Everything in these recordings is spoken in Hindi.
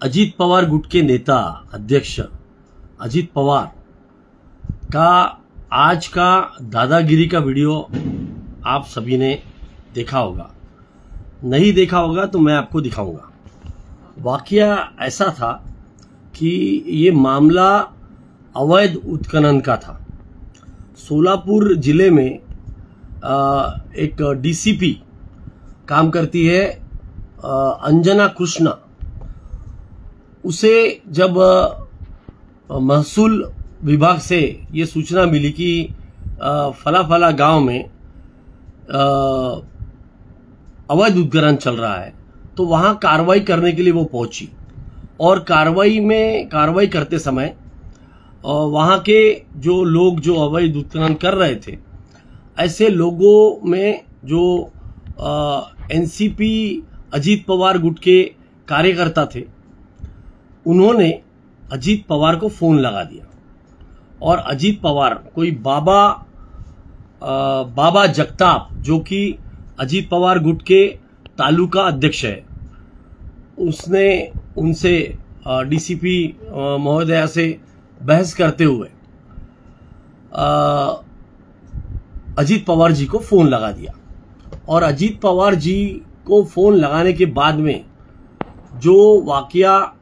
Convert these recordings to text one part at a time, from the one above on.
अजीत पवार गुट के नेता अध्यक्ष अजीत पवार का आज का दादागिरी का वीडियो आप सभी ने देखा होगा। नहीं देखा होगा तो मैं आपको दिखाऊंगा। वाकया ऐसा था कि ये मामला अवैध उत्खनन का था। सोलापुर जिले में एक डीसीपी काम करती है अंजना कृष्णा। उसे जब महसूल विभाग से ये सूचना मिली कि फला फला गांव में अवैध उत्खनन चल रहा है, तो वहां कार्रवाई करने के लिए वो पहुंची। और कार्रवाई करते समय वहां के जो लोग जो अवैध उत्खनन कर रहे थे, ऐसे लोगों में जो एनसीपी अजीत पवार गुट के कार्यकर्ता थे, उन्होंने अजीत पवार को फोन लगा दिया। और अजीत पवार कोई बाबा जगताप, जो कि अजीत पवार गुट के तालुका अध्यक्ष है, उसने उनसे डीसीपी महोदया से बहस करते हुए अजीत पवार जी को फोन लगा दिया। और अजीत पवार जी को फोन लगाने के बाद में जो वाकया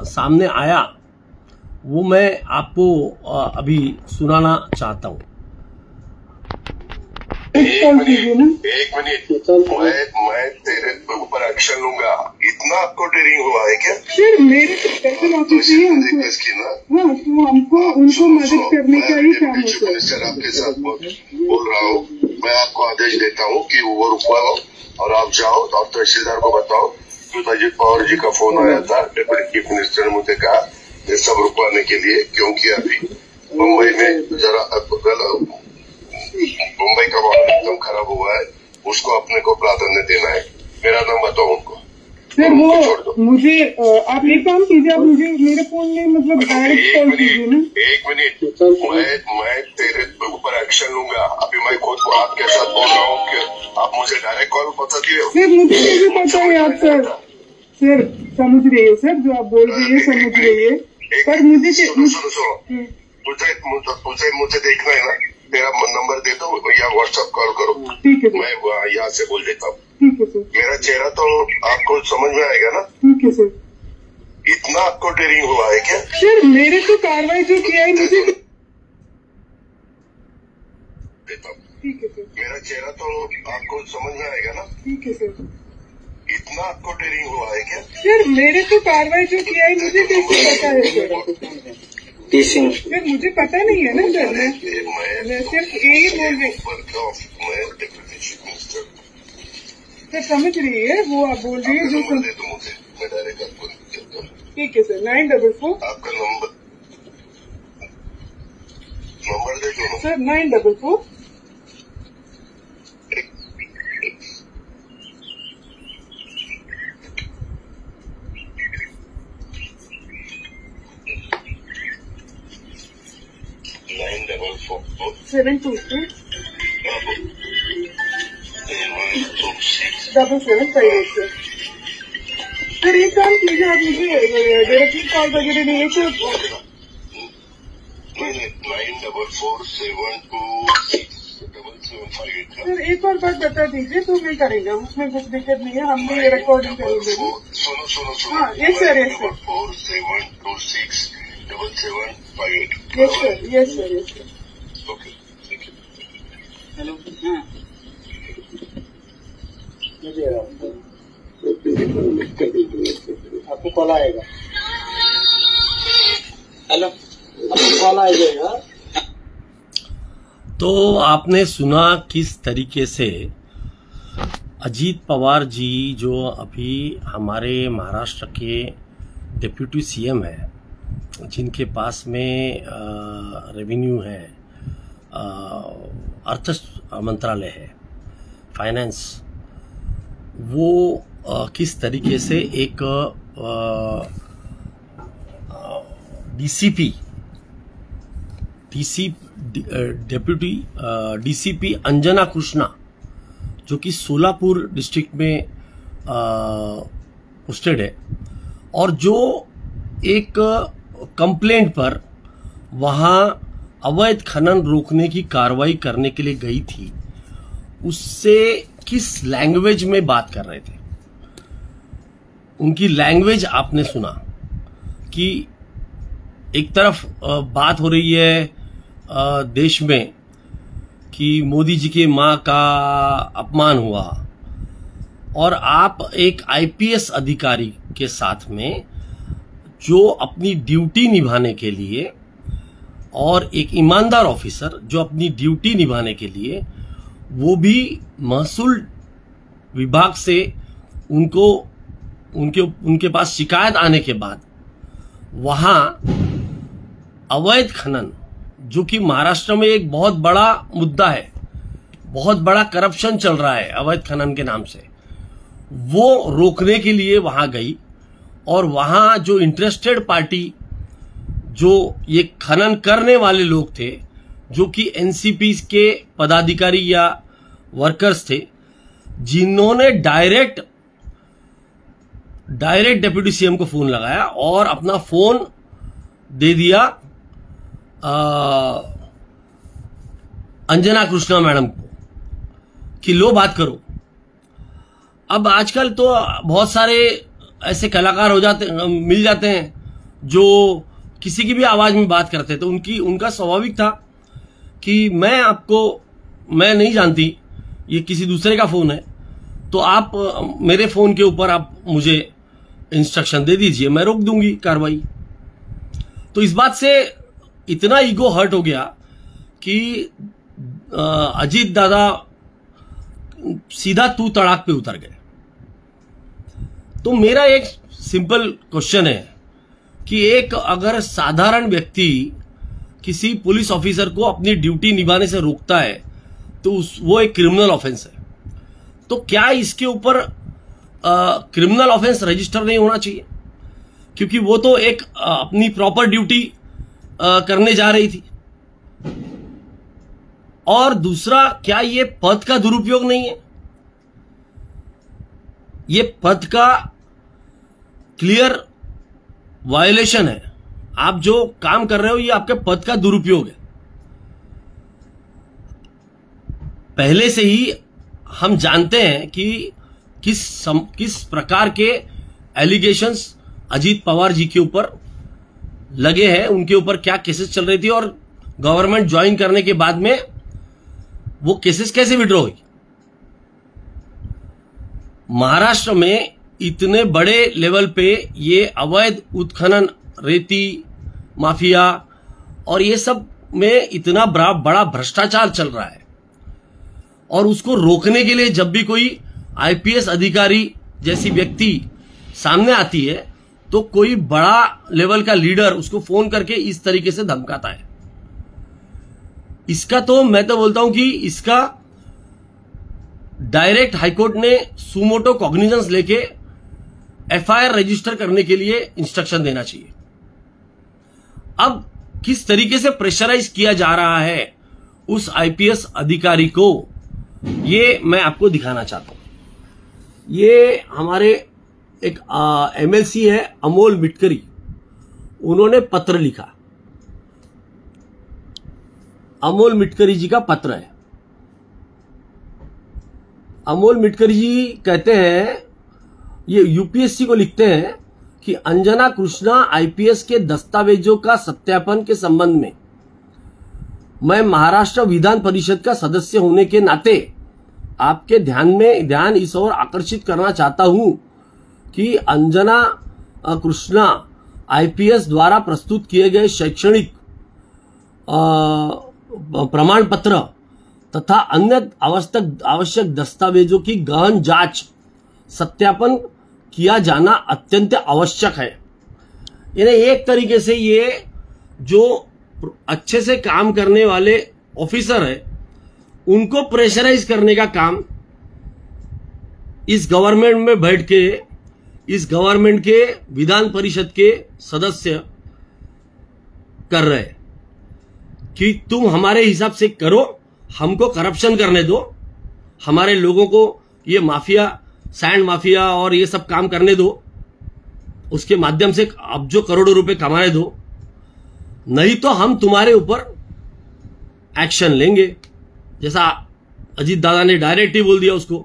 सामने आया वो मैं आपको अभी सुनाना चाहता हूं। एक मिनट मैं तेरे ऊपर एक्शन लूंगा। इतना आपको डेयरिंग हुआ है क्या? सर मेरे को पैसे वापस चाहिए हमको उनको मदद करने का ही काम है सर। आपके साथ बोल रहा हूँ, मैं आपको आदेश देता हूँ कि वो रुकवाओ और आप जाओ और तहसीलदार को बताओ कि अजीत पवार जी का फोन आया था। डिप्टी चीफ मिनिस्टर ने मुझे कहा ये सब रुकवाने के लिए, क्योंकि अभी मुंबई में जरा मुंबई का माहौल एकदम खराब हुआ है, उसको अपने को प्राधान्य देना है। मेरा नाम बताओ उनको। सर वो मुझे आप एक काम कीजिए, आप मुझे मेरे फोन में मतलब डायरेक्ट कॉल कीजिए ना। एक मिनट मैं तेरे ऊपर एक्शन लूंगा। अभी मैं खुद आपके साथ बोल रहा हूँ कि आप मुझे डायरेक्ट कॉल बता दिए। सर मुझे भी पता है आप सर समझ रहे हो सर, जो आप बोल रही है समझ रही है, पर मुझे मुझे देखना है ना। मेरा नंबर दे दो या व्हाट्सएप कॉल करो। ठीक है, मैं यहाँ से बोल देता हूँ। ठीक है सर। मेरा चेहरा तो आपको समझ में आएगा ना? ठीक है सर। इतना आपको डेयरिंग हुआ है क्या? सर मेरे तो कार्रवाई जो किया है मुझे ठीक है सर। मेरा चेहरा तो आपको समझ में आएगा ना? ठीक है सर। इतना आपको डेयरिंग हुआ है क्या? सर मेरे तो कार्रवाई जो किया है मुझे कैसे पता है सर? सर मुझे पता नहीं है ना सर। मैं सिर्फ यही बोल रही सर, समझ रही है वो आप बोल रही है जो मैं डायरेक्ट आपको ठीक है सर। 944 आपका नंबर दे दो सर। 944 726 7758 सर। सर एक काम कीजिए, आप मुझे डायरेक्टली कॉल वगैरह नहीं है तो 944726758। सर एक और बात बता दीजिए तो मैं करेंगे, उसमें कुछ दिक्कत नहीं है, हम भी रिकॉर्डिंग करेंगे। सुनो हाँ yes sir, yes sir, 47267758। Yes sir, yes sir, yes sir. Okay, thank you. Hello आपको कॉल आएगा। हेलो आपको कॉल आ जाएगा। तो आपने सुना किस तरीके से अजीत पवार जी, जो अभी हमारे महाराष्ट्र के डिप्टी सीएम है, जिनके पास में रेवेन्यू है, अर्थ मंत्रालय है, फाइनेंस, वो किस तरीके से एक डेप्यूटी डीसीपी अंजना कृष्णा, जो कि सोलापुर डिस्ट्रिक्ट में पोस्टेड है, और जो एक कंप्लेंट पर वहां अवैध खनन रोकने की कार्रवाई करने के लिए गई थी, उससे किस लैंग्वेज में बात कर रहे थे। उनकी लैंग्वेज आपने सुना कि एक तरफ बात हो रही है देश में कि मोदी जी की मां का अपमान हुआ, और आप एक आईपीएस अधिकारी के साथ में जो अपनी ड्यूटी निभाने के लिए, और एक ईमानदार ऑफिसर जो अपनी ड्यूटी निभाने के लिए, वो भी महसूल विभाग से उनके पास शिकायत आने के बाद वहां अवैध खनन, जो कि महाराष्ट्र में एक बहुत बड़ा मुद्दा है, बहुत बड़ा करप्शन चल रहा है अवैध खनन के नाम से, वो रोकने के लिए वहां गई। और वहां जो इंटरेस्टेड पार्टी, जो ये खनन करने वाले लोग थे, जो कि एनसीपी के पदाधिकारी या वर्कर्स थे, जिन्होंने डायरेक्ट डिप्टी सीएम को फोन लगाया और अपना फोन दे दिया अंजना कृष्णा मैडम को कि लो बात करो। अब आजकल तो बहुत सारे ऐसे कलाकार मिल जाते हैं जो किसी की भी आवाज में बात करते, तो उनका स्वाभाविक था कि मैं नहीं जानती, ये किसी दूसरे का फोन है, तो आप मेरे फोन के ऊपर आप मुझे इंस्ट्रक्शन दे दीजिए, मैं रोक दूंगी कार्रवाई। तो इस बात से इतना ईगो हर्ट हो गया कि अजीत दादा सीधा तू तड़ाक पे उतर गए। तो मेरा एक सिंपल क्वेश्चन है कि एक अगर साधारण व्यक्ति किसी पुलिस ऑफिसर को अपनी ड्यूटी निभाने से रोकता है तो वो एक क्रिमिनल ऑफेंस है, तो क्या इसके ऊपर क्रिमिनल ऑफेंस रजिस्टर नहीं होना चाहिए? क्योंकि वो तो एक अपनी प्रॉपर ड्यूटी करने जा रही थी। और दूसरा, क्या ये पद का दुरुपयोग नहीं है? ये पद का क्लियर वायलेशन है। आप जो काम कर रहे हो ये आपके पद का दुरुपयोग है। पहले से ही हम जानते हैं कि किस प्रकार के एलिगेशंस अजीत पवार जी के ऊपर लगे हैं, उनके ऊपर क्या केसेस चल रही थी, और गवर्नमेंट ज्वाइन करने के बाद में वो केसेस कैसे विड्रॉ हुई। महाराष्ट्र में इतने बड़े लेवल पे ये अवैध उत्खनन, रेती माफिया और ये सब में इतना बड़ा भ्रष्टाचार चल रहा है, और उसको रोकने के लिए जब भी कोई आईपीएस अधिकारी जैसी व्यक्ति सामने आती है तो कोई बड़ा लेवल का लीडर उसको फोन करके इस तरीके से धमकाता है। इसका तो मैं तो बोलता हूं कि इसका डायरेक्ट हाईकोर्ट ने सुमोटो कॉग्निजेंस लेके एफआईआर रजिस्टर करने के लिए इंस्ट्रक्शन देना चाहिए। अब किस तरीके से प्रेशराइज किया जा रहा है उस आईपीएस अधिकारी को, ये मैं आपको दिखाना चाहता हूं। ये हमारे एक एमएलसी है अमोल मिटकरी, उन्होंने पत्र लिखा। अमोल मिटकरी जी का पत्र है। अमोल मिटकरी जी कहते हैं, ये यूपीएससी को लिखते हैं कि अंजना कृष्णा आईपीएस के दस्तावेजों का सत्यापन के संबंध में मैं महाराष्ट्र विधान परिषद का सदस्य होने के नाते आपके ध्यान इस ओर आकर्षित करना चाहता हूं कि अंजना कृष्णा आईपीएस द्वारा प्रस्तुत किए गए शैक्षणिक प्रमाण पत्र तथा अन्य आवश्यक दस्तावेजों की गहन जांच सत्यापन किया जाना अत्यंत आवश्यक है। यानी एक तरीके से ये जो अच्छे से काम करने वाले ऑफिसर है उनको प्रेशराइज करने का काम इस गवर्नमेंट में बैठ के, इस गवर्नमेंट के विधान परिषद के सदस्य कर रहे हैं कि तुम हमारे हिसाब से करो, हमको करप्शन करने दो, हमारे लोगों को ये माफिया सैंड माफिया और ये सब काम करने दो, उसके माध्यम से अब जो करोड़ों रुपए कमाने दो, नहीं तो हम तुम्हारे ऊपर एक्शन लेंगे। जैसा अजीत दादा ने डायरेक्ट ही बोल दिया उसको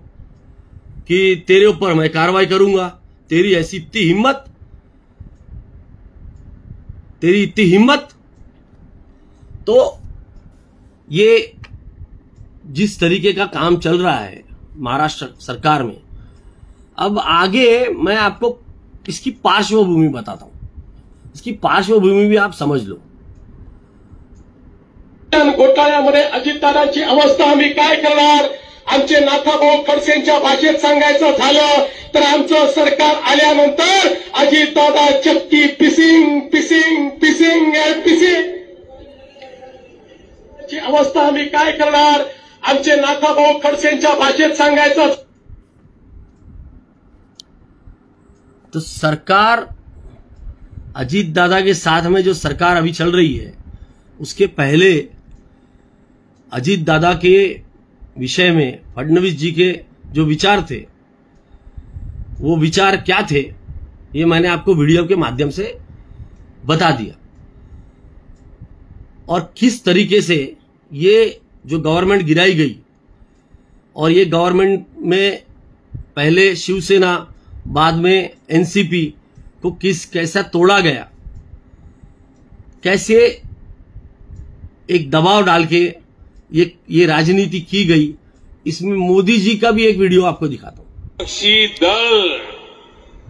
कि तेरे ऊपर मैं कार्रवाई करूंगा, तेरी ऐसी इतनी हिम्मत, तेरी इतनी हिम्मत। तो ये जिस तरीके का काम चल रहा है महाराष्ट्र सरकार में, अब आगे मैं आपको इसकी पार्श्वभूमि बताता हूं। इसकी पार्श्वभूमि भी आप समझ लो। घोटाळ्यामध्ये अजितदादांची अवस्था आम्ही काय करणार? आमचे नाथाभाऊ खडसेंच्या भाषेत सांगायचं झालं तर आमचं सरकार आल्यानंतर अजितदादा चक्की पिसिंग पिसिंग पिसिंग अँड पिसिंग ची अवस्था आम्ही काय करणार? आमचे नाथाभाऊ खडसेंच्या भाषेत सांगायचं। तो सरकार अजीत दादा के साथ में जो सरकार अभी चल रही है, उसके पहले अजीत दादा के विषय में फडणवीस जी के जो विचार थे, वो विचार क्या थे, ये मैंने आपको वीडियो के माध्यम से बता दिया। और किस तरीके से ये जो गवर्नमेंट गिराई गई और ये गवर्नमेंट में पहले शिवसेना बाद में एनसीपी को कैसा तोड़ा गया, कैसे एक दबाव डाल के ये राजनीति की गई, इसमें मोदी जी का भी एक वीडियो आपको दिखाता हूं। विपक्षी दल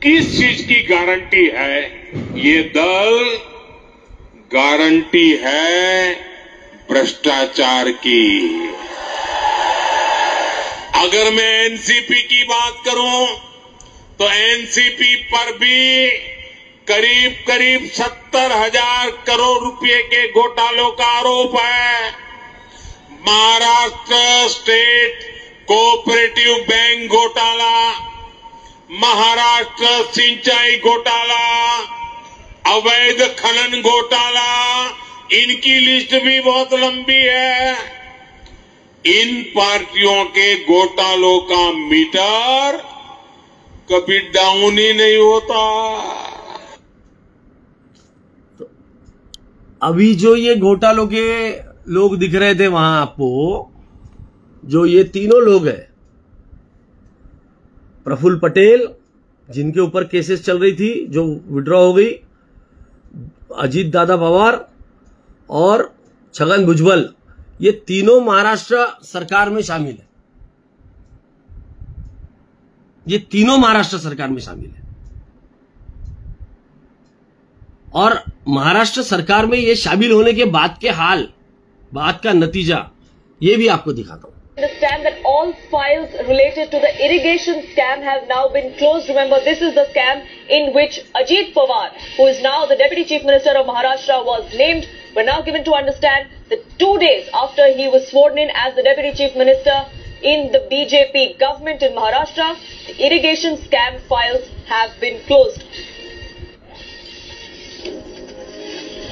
किस चीज की गारंटी है? ये दल गारंटी है भ्रष्टाचार की। अगर मैं एनसीपी की बात करूं तो एनसीपी पर भी करीब करीब 70,000 करोड़ रुपए के घोटालों का आरोप है। महाराष्ट्र स्टेट कोऑपरेटिव बैंक घोटाला, महाराष्ट्र सिंचाई घोटाला, अवैध खनन घोटाला, इनकी लिस्ट भी बहुत लंबी है। इन पार्टियों के घोटालों का मीटर कभी डाउन ही नहीं होता। तो अभी जो ये घोटालों के लोग दिख रहे थे वहां आपको, जो ये तीनों लोग हैं, प्रफुल्ल पटेल जिनके ऊपर केसेस चल रही थी जो विड्रॉ हो गई, अजीत दादा पवार और छगन भुजबल, ये तीनों महाराष्ट्र सरकार में शामिल है। ये तीनों महाराष्ट्र सरकार में शामिल है। और महाराष्ट्र सरकार में ये शामिल होने के बाद के हाल, बात का नतीजा, ये भी आपको दिखाता हूं। Understand that all files related to the irrigation scam have now been closed. Remember, this is the scam in which Ajit Pawar, who is now the Deputy Chief Minister of Maharashtra, was named. We're now given to understand that 2 days after he was sworn in as the Deputy Chief Minister in the BJP government in Maharashtra, the irrigation scam files have been closed.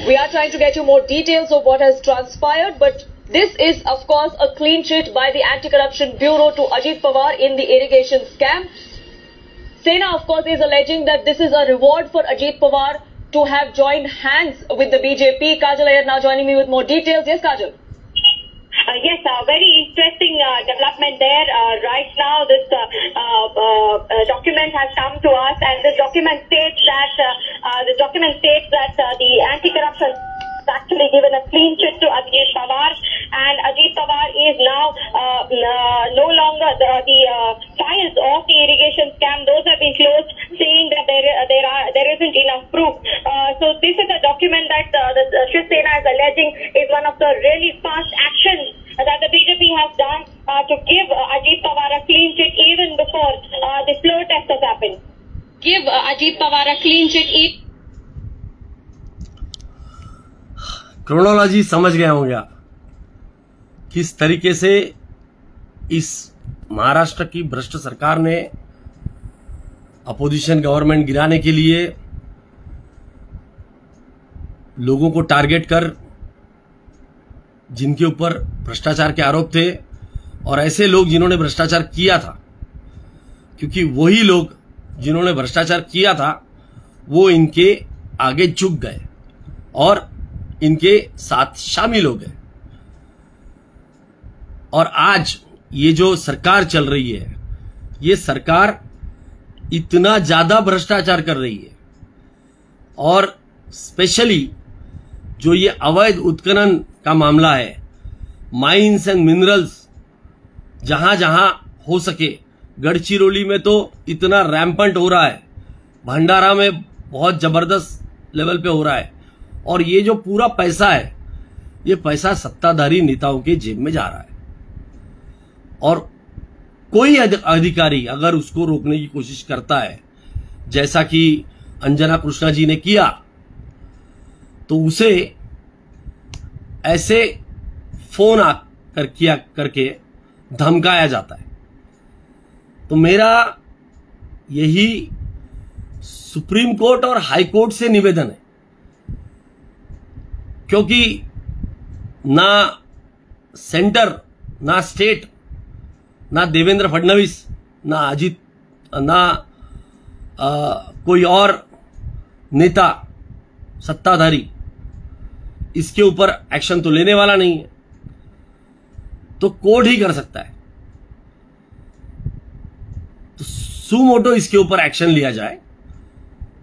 We are trying to get you more details of what has transpired, but this is, of course, a clean sheet by the Anti-Corruption Bureau to Ajit Pawar in the irrigation scam. Sena, of course, is alleging that this is a reward for Ajit Pawar to have joined hands with the BJP. Kajal Iyer now joining me with more details. Yes, Kajal. Yes, very interesting development there. Right now, this document has come to us, and this document states that the anti-corruption has actually given a clean sheet to Ajit Pawar, and Ajit Pawar is now no longer the files of the irrigation scam; those have been closed, saying that there isn't enough proof. So this is a document that the Shiv Sena is alleging is one of the really fast actions that the BJP has done to give Ajit Pawar a clean sheet even before the floor test has happened. Give Ajit Pawar a clean sheet. Chronology समझ गए होंगे आप, किस तरीके से इस महाराष्ट्र की भ्रष्ट सरकार ने अपोजिशन गवर्नमेंट गिराने के लिए लोगों को टारगेट कर, जिनके ऊपर भ्रष्टाचार के आरोप थे और ऐसे लोग जिन्होंने भ्रष्टाचार किया था, क्योंकि वही लोग जिन्होंने भ्रष्टाचार किया था वो इनके आगे झुक गए और इनके साथ शामिल हो गए। और आज ये जो सरकार चल रही है, ये सरकार इतना ज्यादा भ्रष्टाचार कर रही है, और स्पेशली जो ये अवैध उत्खनन का मामला है, माइंस एंड मिनरल्स जहां जहां हो सके, गढ़चिरौली में तो इतना रैम्पंट हो रहा है, भंडारा में बहुत जबरदस्त लेवल पे हो रहा है, और ये जो पूरा पैसा है, ये पैसा सत्ताधारी नेताओं के जेब में जा रहा है। और कोई अधिकारी अगर उसको रोकने की कोशिश करता है, जैसा कि अंजना कृष्णा जी ने किया, तो उसे ऐसे फोन करके धमकाया जाता है। तो मेरा यही सुप्रीम कोर्ट और हाई कोर्ट से निवेदन है, क्योंकि ना सेंटर, ना स्टेट, ना देवेंद्र फडणवीस, ना अजित, ना कोई और नेता सत्ताधारी इसके ऊपर एक्शन तो लेने वाला नहीं है, तो कोर्ट ही कर सकता है। तो सुमोटो इसके ऊपर एक्शन लिया जाए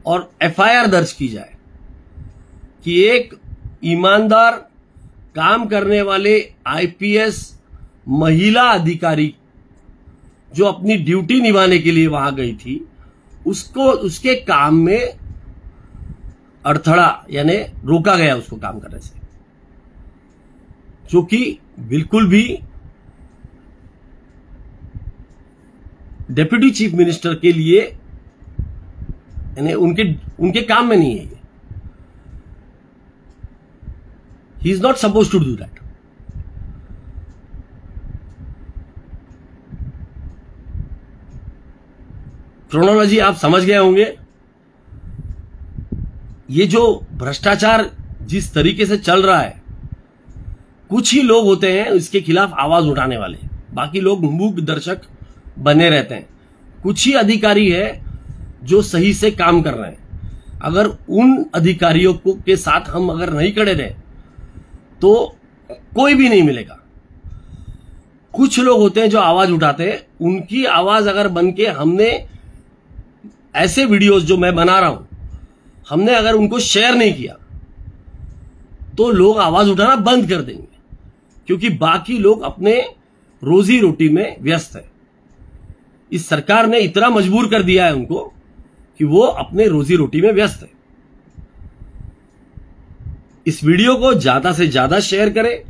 और एफआईआर दर्ज की जाए कि एक ईमानदार काम करने वाले आईपीएस महिला अधिकारी जो अपनी ड्यूटी निभाने के लिए वहां गई थी, उसको उसके काम में अड़थड़ा यानी रोका गया उसको काम करने से, जो कि बिल्कुल भी डेप्यूटी चीफ मिनिस्टर के लिए यानी उनके काम में नहीं है। He is not suppose to do that. Chronology आप समझ गए होंगे। ये जो भ्रष्टाचार जिस तरीके से चल रहा है, कुछ ही लोग होते हैं इसके खिलाफ आवाज उठाने वाले, बाकी लोग मूक दर्शक बने रहते हैं। कुछ ही अधिकारी है जो सही से काम कर रहे हैं। अगर उन अधिकारियों को के साथ हम अगर नहीं खड़े रहे तो कोई भी नहीं मिलेगा। कुछ लोग होते हैं जो आवाज उठाते हैं, उनकी आवाज अगर बन के हमने ऐसे वीडियोस जो मैं बना रहा हूं, हमने अगर उनको शेयर नहीं किया तो लोग आवाज उठाना बंद कर देंगे, क्योंकि बाकी लोग अपने रोजी रोटी में व्यस्त है। इस सरकार ने इतना मजबूर कर दिया है उनको कि वो अपने रोजी रोटी में व्यस्त है। इस वीडियो को ज्यादा से ज्यादा शेयर करें।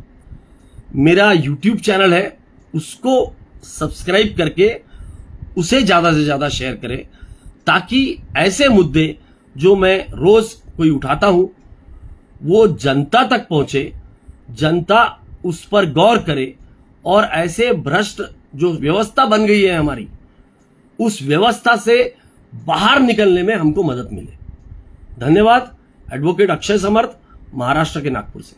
मेरा यूट्यूब चैनल है, उसको सब्सक्राइब करके उसे ज्यादा से ज्यादा शेयर करें, ताकि ऐसे मुद्दे जो मैं रोज कोई उठाता हूं वो जनता तक पहुंचे, जनता उस पर गौर करे, और ऐसे भ्रष्ट जो व्यवस्था बन गई है हमारी, उस व्यवस्था से बाहर निकलने में हमको मदद मिले। धन्यवाद। एडवोकेट अक्षय समर्थ, महाराष्ट्र के नागपुर से।